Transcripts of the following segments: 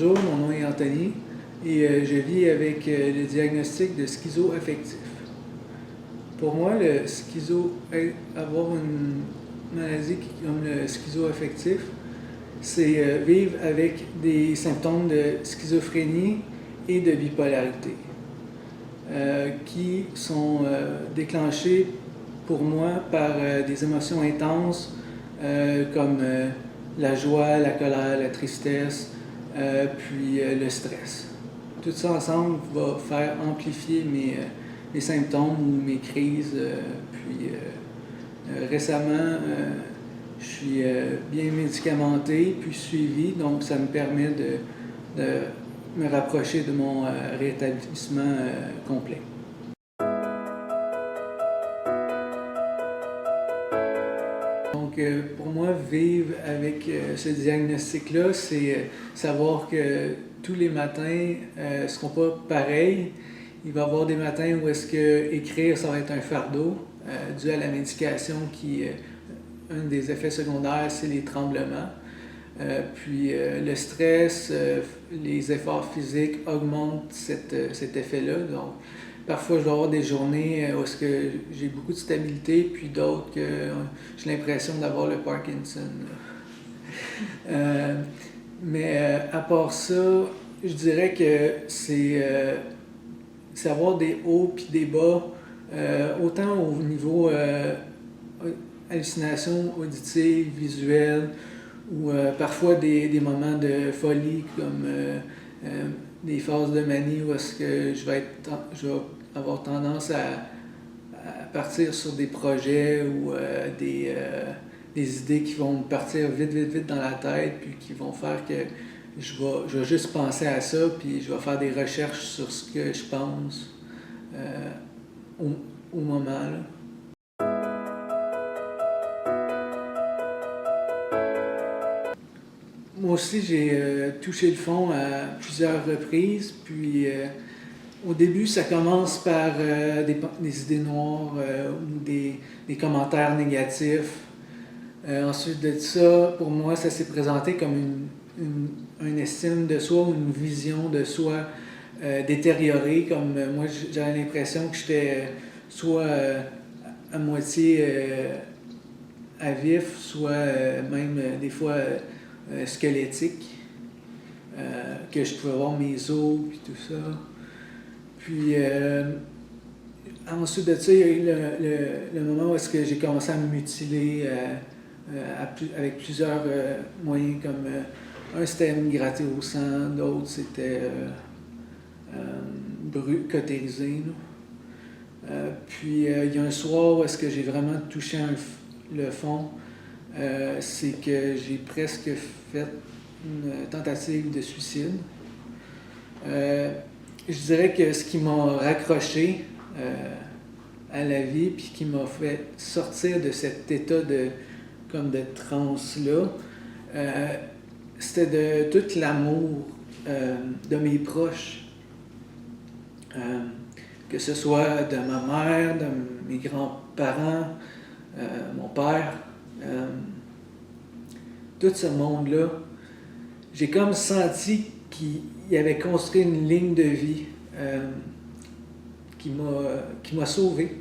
Bonjour, mon nom est Anthony et je vis avec le diagnostic de schizo-affectif. Pour moi, avoir une maladie comme le schizo-affectif, c'est vivre avec des symptômes de schizophrénie et de bipolarité qui sont déclenchés pour moi par des émotions intenses comme la joie, la colère, la tristesse, puis le stress. Tout ça ensemble va faire amplifier mes symptômes ou mes crises. Récemment, je suis bien médicamenté puis suivi, donc ça me permet de me rapprocher de mon rétablissement complet. Donc, pour moi, vivre avec ce diagnostic-là, c'est savoir que tous les matins ne seront pas pareils. Il va y avoir des matins où est-ce que écrire, ça va être un fardeau, dû à la médication qui, un des effets secondaires, c'est les tremblements. Puis le stress, les efforts physiques augmentent cet effet-là. Donc, parfois, je vais avoir des journées où est-ce que j'ai beaucoup de stabilité, puis d'autres que j'ai l'impression d'avoir le Parkinson. Mais à part ça, je dirais que c'est avoir des hauts puis des bas, autant au niveau hallucination auditive, visuelle, ou parfois des moments de folie comme des phases de manie où est-ce que je vais avoir tendance à partir sur des projets ou des idées qui vont me partir vite dans la tête puis qui vont faire que je vais juste penser à ça puis je vais faire des recherches sur ce que je pense au moment là. Moi aussi, j'ai touché le fond à plusieurs reprises, puis au début, ça commence par des idées noires ou des commentaires négatifs. Ensuite de ça, pour moi, ça s'est présenté comme une estime de soi ou une vision de soi détériorée, comme moi, j'avais l'impression que j'étais soit à moitié à vif, soit même des fois squelettique, que je pouvais voir mes os puis tout ça. Puis ensuite de ça, il y a eu le moment où est-ce que j'ai commencé à me mutiler avec plusieurs moyens comme un c'était me gratter au sang, d'autres c'était cautériser. Puis il y a un soir où est-ce que j'ai vraiment touché le fond. C'est que j'ai presque fait une tentative de suicide. Je dirais que ce qui m'a raccroché à la vie puis qui m'a fait sortir de cet état de transe-là, c'était de tout l'amour de mes proches. Que ce soit de ma mère, de mes grands-parents, mon père, tout ce monde-là, j'ai comme senti qu'il avait construit une ligne de vie qui m'a sauvé.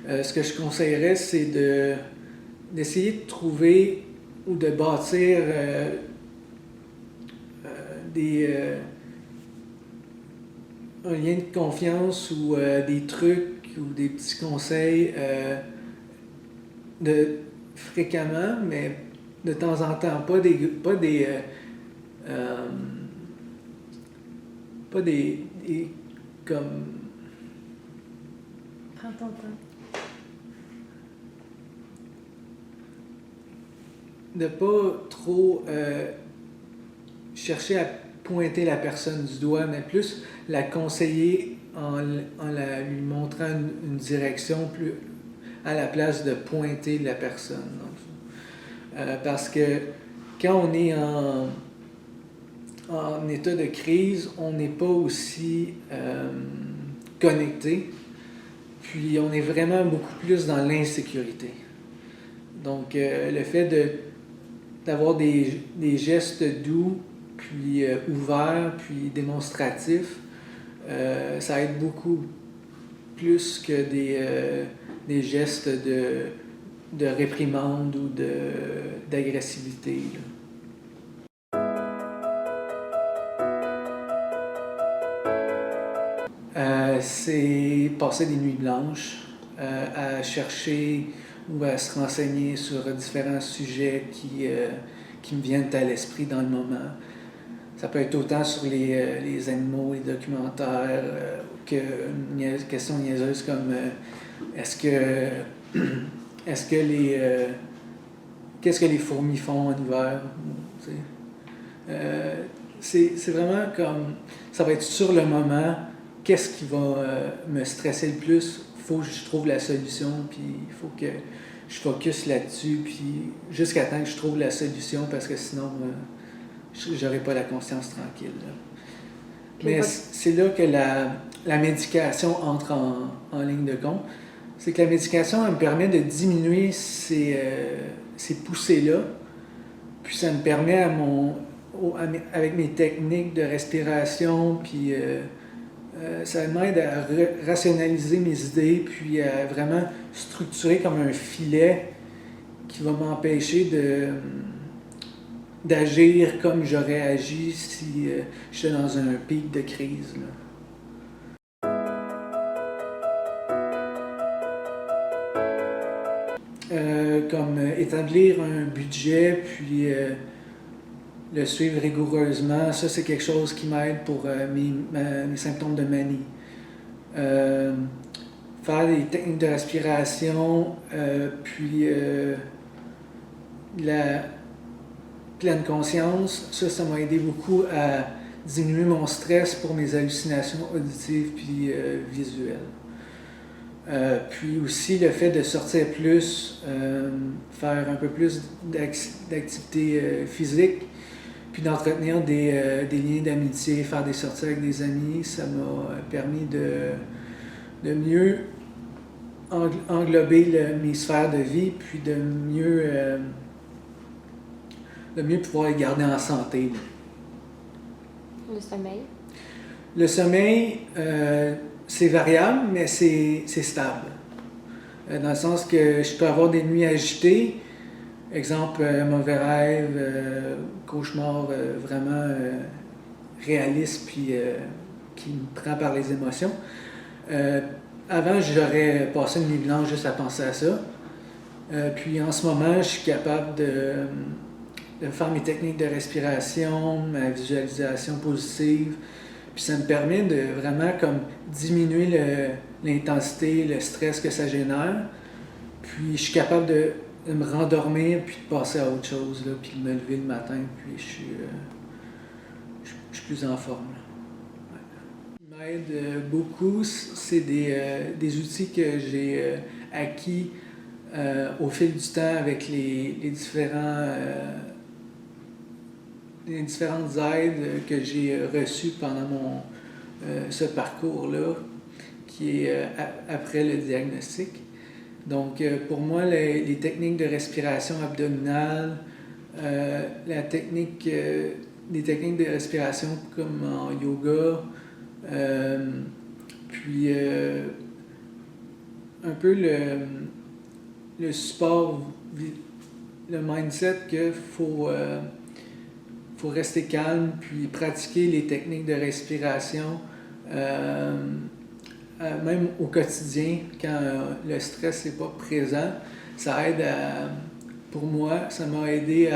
Ce que je conseillerais, c'est d'essayer de trouver ou de bâtir un lien de confiance ou des trucs ou des petits conseils fréquemment, mais de temps en temps, pas des comme... Prends ton temps. De pas trop chercher à pointer la personne du doigt, mais plus la conseiller en lui montrant une direction plus à la place de pointer la personne. Parce que quand on est en état de crise, on n'est pas aussi connecté, puis on est vraiment beaucoup plus dans l'insécurité. Donc, le fait d'avoir des gestes doux, puis ouverts, puis démonstratifs, ça aide beaucoup plus que des gestes de réprimande ou d'agressivité. C'est passer des nuits blanches à chercher ou à se renseigner sur différents sujets qui me viennent à l'esprit dans le moment. Ça peut être autant sur les animaux, les documentaires, que une question niaiseuse comme est-ce que est-ce que qu'est-ce que les fourmis font en hiver? C'est vraiment comme ça va être sur le moment. Qu'est-ce qui va me stresser le plus? Il faut que je trouve la solution, puis il faut que je focus là-dessus, puis jusqu'à temps que je trouve la solution, parce que sinon, j'aurai pas la conscience tranquille. Là. Mais c'est là que la médication entre en ligne de compte. C'est que la médication, elle me permet de diminuer ces poussées-là, puis ça me permet avec mes techniques de respiration, puis ça m'aide à rationaliser mes idées, puis à vraiment structurer comme un filet qui va m'empêcher d'agir comme j'aurais agi si j'étais dans un pic de crise. Là. Comme établir un budget, puis le suivre rigoureusement, ça c'est quelque chose qui m'aide pour mes symptômes de manie. Faire des techniques de respiration, puis la pleine conscience, ça m'a aidé beaucoup à diminuer mon stress pour mes hallucinations auditives puis visuelles. Puis aussi le fait de sortir plus, faire un peu plus d'activités physiques, puis d'entretenir des liens d'amitié, faire des sorties avec des amis, ça m'a permis de mieux englober mes sphères de vie, puis de mieux pouvoir les garder en santé. Le sommeil? Le sommeil, c'est variable, mais c'est stable. Dans le sens que je peux avoir des nuits agitées, exemple, mauvais rêve, cauchemar vraiment réaliste, puis qui me prend par les émotions. Avant, j'aurais passé une nuit blanche juste à penser à ça. Puis en ce moment, je suis capable de faire mes techniques de respiration, ma visualisation positive. Puis ça me permet de vraiment comme diminuer l'intensité, le stress que ça génère. Puis je suis capable de me rendormir, puis de passer à autre chose, là, puis de me lever le matin, puis je suis plus en forme. Ouais. Ce qui m'aide beaucoup, c'est des outils que j'ai acquis au fil du temps avec les différentes aides que j'ai reçues pendant ce parcours-là, qui est après le diagnostic. Donc, pour moi, les techniques de respiration abdominale, des techniques de respiration comme en yoga, puis un peu le support, le mindset qu'il faut rester calme, puis pratiquer les techniques de respiration, même au quotidien, quand le stress n'est pas présent. Ça aide pour moi, ça m'a aidé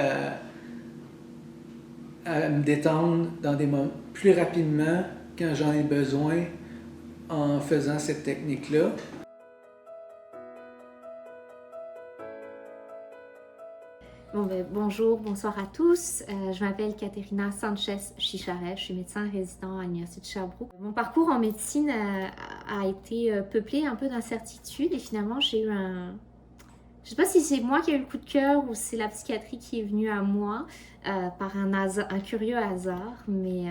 à me détendre dans des moments plus rapidement quand j'en ai besoin en faisant cette technique-là. Bonjour, bonsoir à tous. Je m'appelle Caterina Sanchez Chicharet, je suis médecin résident à l'Université de Sherbrooke. Mon parcours en médecine a été peuplé un peu d'incertitudes et finalement j'ai eu je ne sais pas si c'est moi qui ai eu le coup de cœur ou c'est la psychiatrie qui est venue à moi par un curieux hasard, mais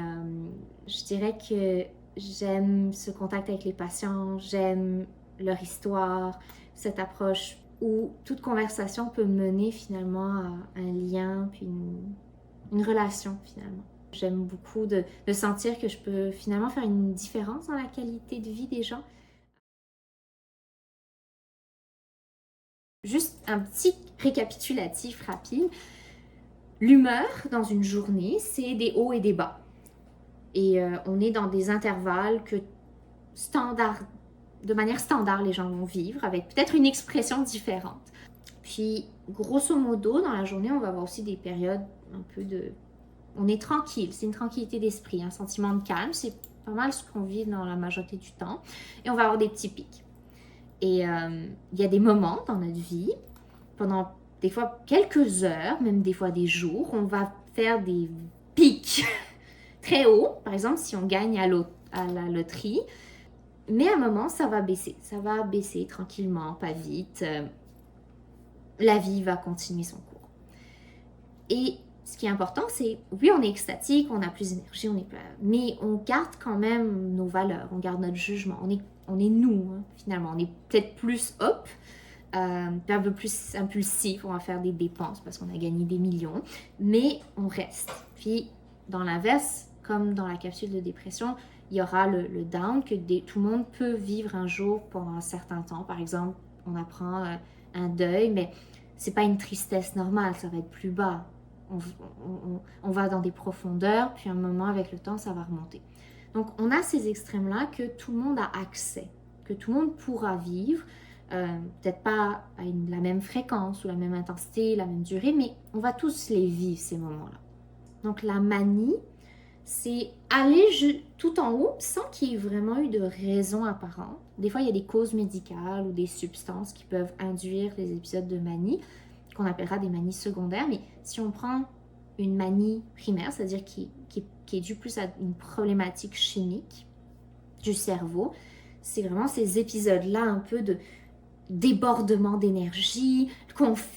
je dirais que j'aime ce contact avec les patients, j'aime leur histoire, cette approche où toute conversation peut mener finalement à un lien, puis une relation finalement. J'aime beaucoup de sentir que je peux finalement faire une différence dans la qualité de vie des gens. Juste un petit récapitulatif rapide. L'humeur dans une journée, c'est des hauts et des bas. Et on est dans des intervalles que de manière standard, les gens vont vivre, avec peut-être une expression différente. Puis, grosso modo, dans la journée, on va avoir aussi des périodes un peu de... On est tranquille, c'est une tranquillité d'esprit, un sentiment de calme, c'est pas mal ce qu'on vit dans la majorité du temps. Et on va avoir des petits pics. Et il y a des moments dans notre vie, pendant des fois quelques heures, même des fois des jours, on va faire des pics très hauts. Par exemple, si on gagne à la loterie, mais à un moment, ça va baisser tranquillement, pas vite. La vie va continuer son cours. Et ce qui est important, c'est, oui, on est extatique, on a plus d'énergie, mais on garde quand même nos valeurs, on garde notre jugement. On est nous, hein, finalement. On est peut-être plus un peu plus impulsif, on va faire des dépenses parce qu'on a gagné des millions, mais on reste. Puis, dans l'inverse, comme dans la capsule de dépression, il y aura le down que tout le monde peut vivre un jour pendant un certain temps. Par exemple, on apprend un deuil, mais c'est pas une tristesse normale, ça va être plus bas. On va dans des profondeurs, puis à un moment, avec le temps, ça va remonter. Donc, on a ces extrêmes-là que tout le monde a accès, que tout le monde pourra vivre, peut-être pas à la même fréquence ou la même intensité, la même durée, mais on va tous les vivre, ces moments-là. Donc, la manie, c'est aller tout en haut sans qu'il y ait vraiment eu de raison apparente. Des fois, il y a des causes médicales ou des substances qui peuvent induire les épisodes de manie, qu'on appellera des manies secondaires. Mais si on prend une manie primaire, c'est-à-dire qui est due plus à une problématique chimique du cerveau, c'est vraiment ces épisodes-là un peu de débordement d'énergie,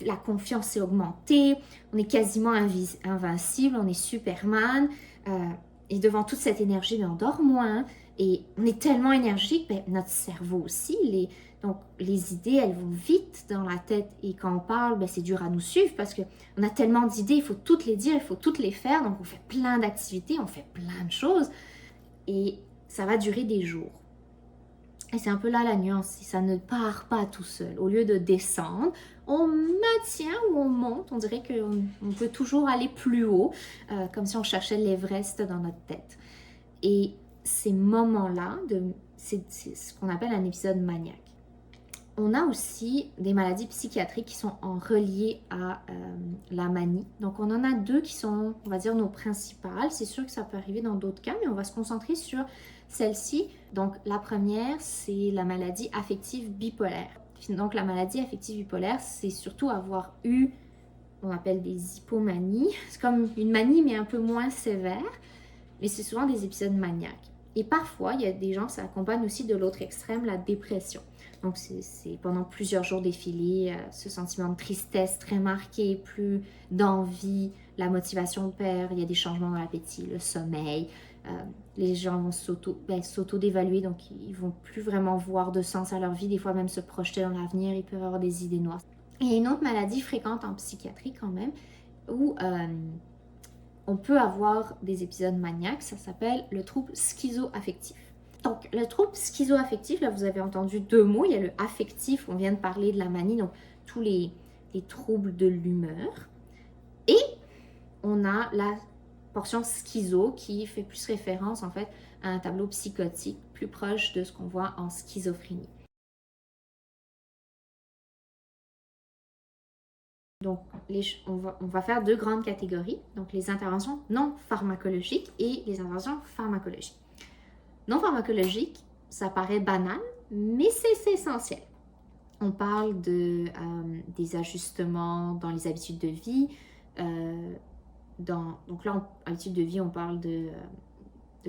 la confiance est augmentée, on est quasiment invincible, on est Superman, et devant toute cette énergie, on dort moins, et on est tellement énergique, notre cerveau aussi, donc les idées, elles vont vite dans la tête, et quand on parle, c'est dur à nous suivre, parce qu'on a tellement d'idées, il faut toutes les dire, il faut toutes les faire, donc on fait plein d'activités, on fait plein de choses, et ça va durer des jours. Et c'est un peu là la nuance, ça ne part pas tout seul. Au lieu de descendre, on maintient ou on monte. On dirait qu'on peut toujours aller plus haut, comme si on cherchait l'Everest dans notre tête. Et ces moments-là, c'est ce qu'on appelle un épisode maniaque. On a aussi des maladies psychiatriques qui sont reliées à la manie. Donc, on en a deux qui sont, on va dire, nos principales. C'est sûr que ça peut arriver dans d'autres cas, mais on va se concentrer sur celle-ci. Donc, la première, c'est la maladie affective bipolaire. Donc, la maladie affective bipolaire, c'est surtout avoir eu, on appelle des hypomanies. C'est comme une manie, mais un peu moins sévère. Mais c'est souvent des épisodes maniaques. Et parfois, il y a des gens, ça accompagne aussi de l'autre extrême, la dépression. Donc, c'est pendant plusieurs jours d'affilée, ce sentiment de tristesse très marqué, plus d'envie, la motivation perd, il y a des changements dans l'appétit, le sommeil. Les gens vont s'auto-dévaluer, donc ils ne vont plus vraiment voir de sens à leur vie, des fois même se projeter dans l'avenir, ils peuvent avoir des idées noires. Et il y a une autre maladie fréquente en psychiatrie quand même, où on peut avoir des épisodes maniaques, ça s'appelle le trouble schizoaffectif. Donc, le trouble schizoaffectif, là, vous avez entendu deux mots. Il y a le affectif, on vient de parler de la manie, donc tous les troubles de l'humeur. Et on a la portion schizo qui fait plus référence, en fait, à un tableau psychotique plus proche de ce qu'on voit en schizophrénie. Donc, on va faire deux grandes catégories, donc les interventions non pharmacologiques et les interventions pharmacologiques. Non pharmacologique, ça paraît banal, mais c'est essentiel. On parle des ajustements dans les habitudes de vie. Donc là, habitudes de vie, on parle de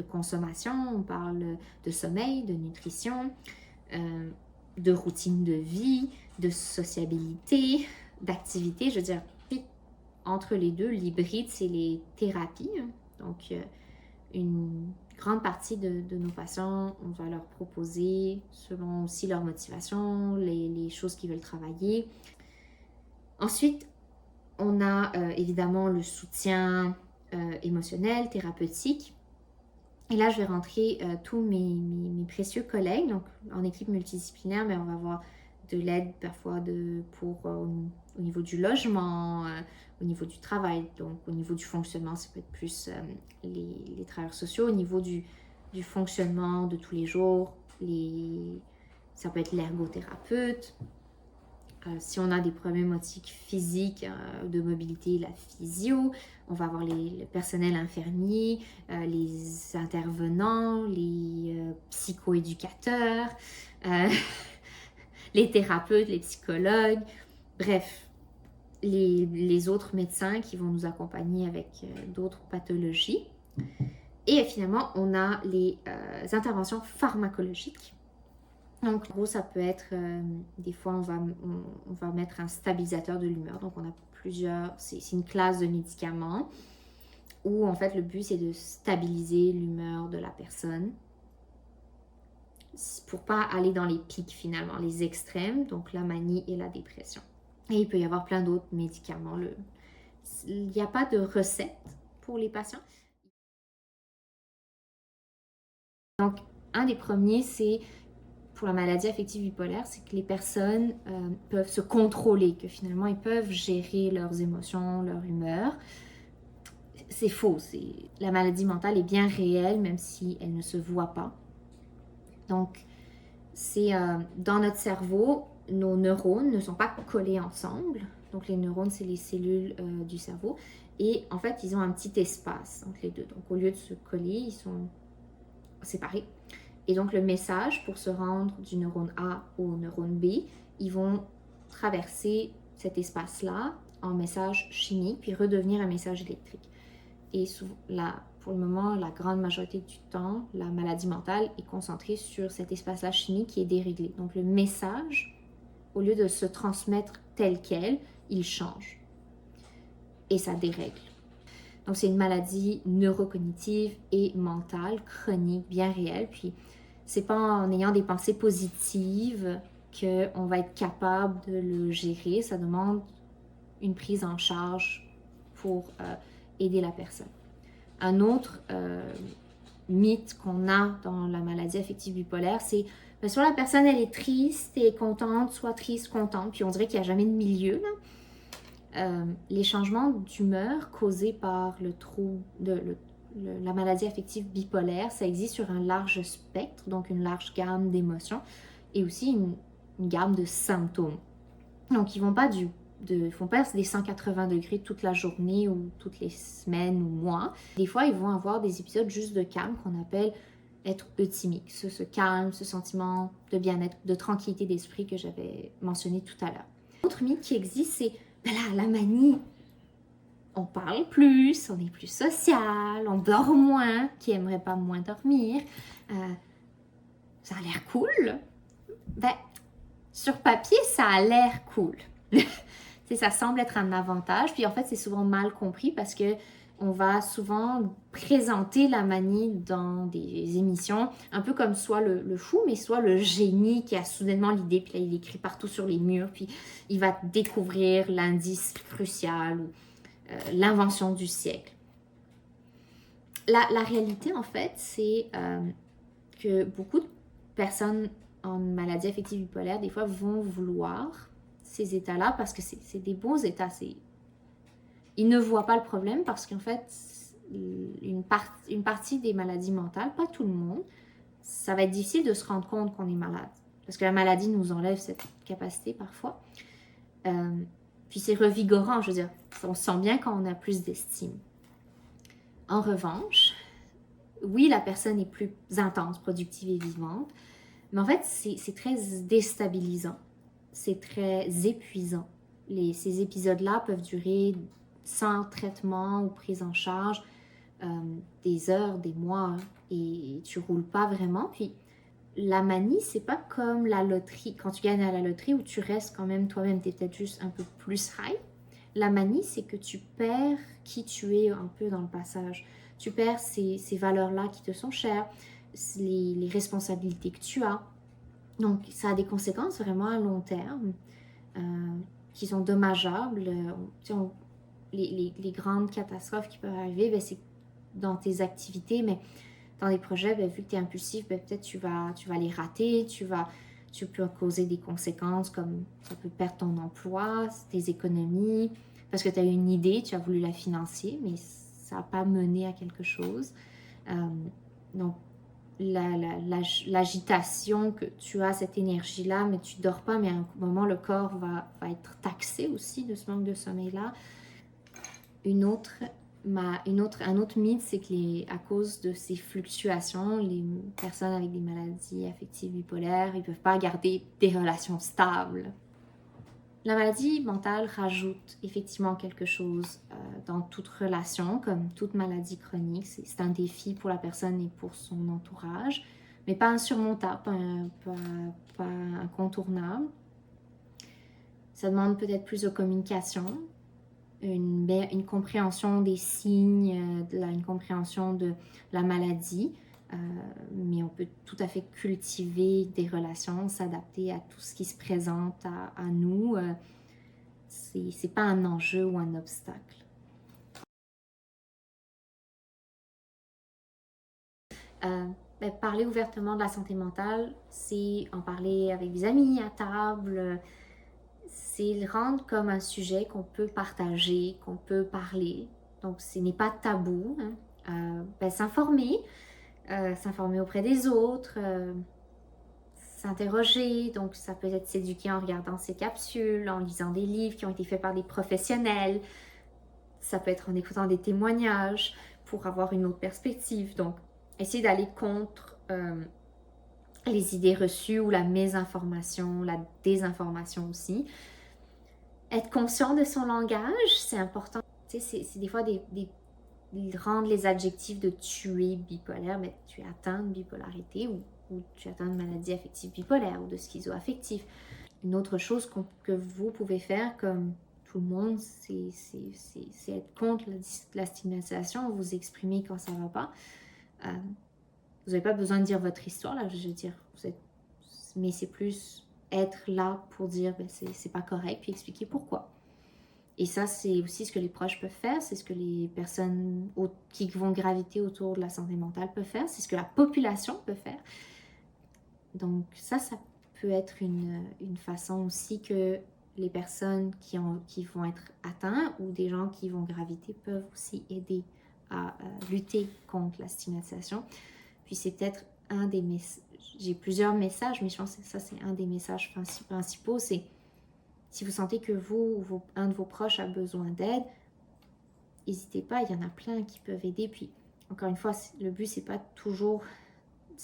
consommation, on parle de sommeil, de nutrition, de routine de vie, de sociabilité, d'activité. Je veux dire, entre les deux, l'hybride, c'est les thérapies. Donc, une grande partie de nos patients, on va leur proposer, selon aussi leur motivation, les choses qu'ils veulent travailler. Ensuite, on a évidemment le soutien émotionnel, thérapeutique. Et là, je vais rentrer tous mes précieux collègues, donc en équipe multidisciplinaire, mais on va avoir de l'aide parfois au niveau du logement, au niveau du travail, donc au niveau du fonctionnement, ça peut être plus les travailleurs sociaux, au niveau du fonctionnement de tous les jours, ça peut être l'ergothérapeute. Si on a des problématiques physiques, de mobilité, la physio, on va avoir le personnel infirmier, les intervenants, les psychoéducateurs, les thérapeutes, les psychologues, bref, les autres médecins qui vont nous accompagner avec d'autres pathologies. Et finalement, on a les interventions pharmacologiques. Donc, en gros, ça peut être, des fois, on va mettre un stabilisateur de l'humeur. Donc, on a c'est une classe de médicaments où, en fait, le but, c'est de stabiliser l'humeur de la personne pour pas aller dans les pics, finalement, les extrêmes, donc la manie et la dépression. Et il peut y avoir plein d'autres médicaments. Il n'y a pas de recette pour les patients. Donc, un des premiers, c'est pour la maladie affective bipolaire, c'est que les personnes peuvent se contrôler, que finalement ils peuvent gérer leurs émotions, leur humeur. C'est faux, la maladie mentale est bien réelle, même si elle ne se voit pas. Donc, c'est dans notre cerveau, nos neurones ne sont pas collés ensemble. Donc, les neurones, c'est les cellules du cerveau. Et en fait, ils ont un petit espace entre les deux. Donc, au lieu de se coller, ils sont séparés. Et donc, le message, pour se rendre du neurone A au neurone B, ils vont traverser cet espace-là en message chimique, puis redevenir un message électrique. Et pour le moment, la grande majorité du temps, la maladie mentale est concentrée sur cet espace-là chimique qui est déréglé. Donc, le message, au lieu de se transmettre tel quel, il change. Et ça dérègle. Donc, c'est une maladie neurocognitive et mentale, chronique, bien réelle. Puis, c'est pas en ayant des pensées positives qu'on va être capable de le gérer. Ça demande une prise en charge pour aider la personne. Un autre mythe qu'on a dans la maladie affective bipolaire, c'est soit la personne elle est triste et contente, soit triste, contente, puis on dirait qu'il n'y a jamais de milieu, là. Les changements d'humeur causés par la maladie affective bipolaire, ça existe sur un large spectre, donc une large gamme d'émotions et aussi une gamme de symptômes. Donc, ils ne font pas des 180 degrés toute la journée ou toutes les semaines ou mois. Des fois, ils vont avoir des épisodes juste de calme qu'on appelle être euthymique, ce calme, ce sentiment de bien-être, de tranquillité d'esprit que j'avais mentionné tout à l'heure. Autre mythe qui existe, c'est la manie. On parle plus, on est plus social, on dort moins, qui aimerait pas moins dormir. Ça a l'air cool. Sur papier, ça a l'air cool. Ça semble être un avantage, puis en fait, c'est souvent mal compris parce que on va souvent présenter la manie dans des émissions, un peu comme soit le fou, mais soit le génie qui a soudainement l'idée, puis là, il écrit partout sur les murs, puis il va découvrir l'indice crucial ou l'invention du siècle. La réalité, en fait, c'est que beaucoup de personnes en maladie affective bipolaire, des fois, vont vouloir ces états-là parce que c'est des bons états. Ils ne voient pas le problème parce qu'en fait, une partie des maladies mentales, pas tout le monde, ça va être difficile de se rendre compte qu'on est malade. Parce que la maladie nous enlève cette capacité parfois. Puis c'est revigorant, je veux dire. On sent bien quand on a plus d'estime. En revanche, oui, la personne est plus intense, productive et vivante, mais en fait, c'est très déstabilisant. C'est très épuisant. Ces épisodes-là peuvent durer sans traitement ou prise en charge des heures, des mois, et tu roules pas vraiment. Puis la manie, c'est pas comme la loterie. Quand tu gagnes à la loterie où tu restes quand même toi-même, tu es peut-être juste un peu plus high. La manie, c'est que tu perds qui tu es un peu dans le passage. tu perds ces valeurs-là qui te sont chères, les responsabilités que tu as. Donc, ça a des conséquences vraiment à long terme qui sont dommageables. Les grandes catastrophes qui peuvent arriver, ben, c'est dans tes activités, mais dans des projets, ben, vu que tu es impulsif, ben, peut-être tu vas les rater, tu peux causer des conséquences comme ça peut perdre ton emploi, tes économies, parce que tu as eu une idée, tu as voulu la financer, mais ça n'a pas mené à quelque chose. Donc, l'agitation que tu as, cette énergie-là, mais tu ne dors pas, mais à un moment, le corps va être taxé aussi de ce manque de sommeil-là. Un autre mythe, c'est que à cause de ces fluctuations, les personnes avec des maladies affectives bipolaires, ils ne peuvent pas garder des relations stables. La maladie mentale rajoute effectivement quelque chose dans toute relation, comme toute maladie chronique. C'est un défi pour la personne et pour son entourage, mais pas insurmontable, pas incontournable. Ça demande peut-être plus de communication, une compréhension des signes, une compréhension de la maladie, mais on peut tout à fait cultiver des relations, s'adapter à tout ce qui se présente à nous. C'est pas un enjeu ou un obstacle. Parler ouvertement de la santé mentale, c'est en parler avec des amis à table, c'est le rendre comme un sujet qu'on peut partager, qu'on peut parler. Donc, ce n'est pas tabou. S'informer auprès des autres, s'interroger. Donc, ça peut être s'éduquer en regardant ces capsules, en lisant des livres qui ont été faits par des professionnels. Ça peut être en écoutant des témoignages pour avoir une autre perspective. Donc, essayer d'aller contre les idées reçues ou la mésinformation, la désinformation aussi. Être conscient de son langage, c'est important. Tu sais, c'est des fois rendre les adjectifs de tu es bipolaire, mais tu es atteint de bipolarité ou tu es atteint de maladie affective bipolaire ou de schizoaffectif. Une autre chose que vous pouvez faire comme tout le monde, c'est être contre la stigmatisation, vous exprimer quand ça ne va pas. Vous n'avez pas besoin de dire votre histoire, là, je veux dire, mais c'est plus être là pour dire ben, c'est pas correct, puis expliquer pourquoi. Et ça, c'est aussi ce que les proches peuvent faire, c'est ce que les personnes qui vont graviter autour de la santé mentale peuvent faire, c'est ce que la population peut faire. Donc ça peut être une façon aussi que les personnes qui vont être atteintes ou des gens qui vont graviter peuvent aussi aider à lutter contre la stigmatisation. Puis c'est peut-être j'ai plusieurs messages, mais je pense que ça c'est un des messages principaux, c'est si vous sentez que un de vos proches a besoin d'aide, n'hésitez pas, il y en a plein qui peuvent aider. Puis encore une fois, le but c'est pas toujours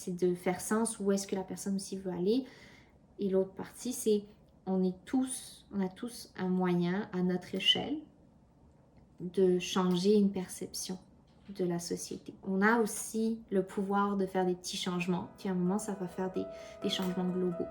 de faire sens où est-ce que la personne aussi veut aller. Et l'autre partie, c'est on a tous un moyen à notre échelle de changer une perception de la société. On a aussi le pouvoir de faire des petits changements, puis à un moment, ça va faire des changements globaux.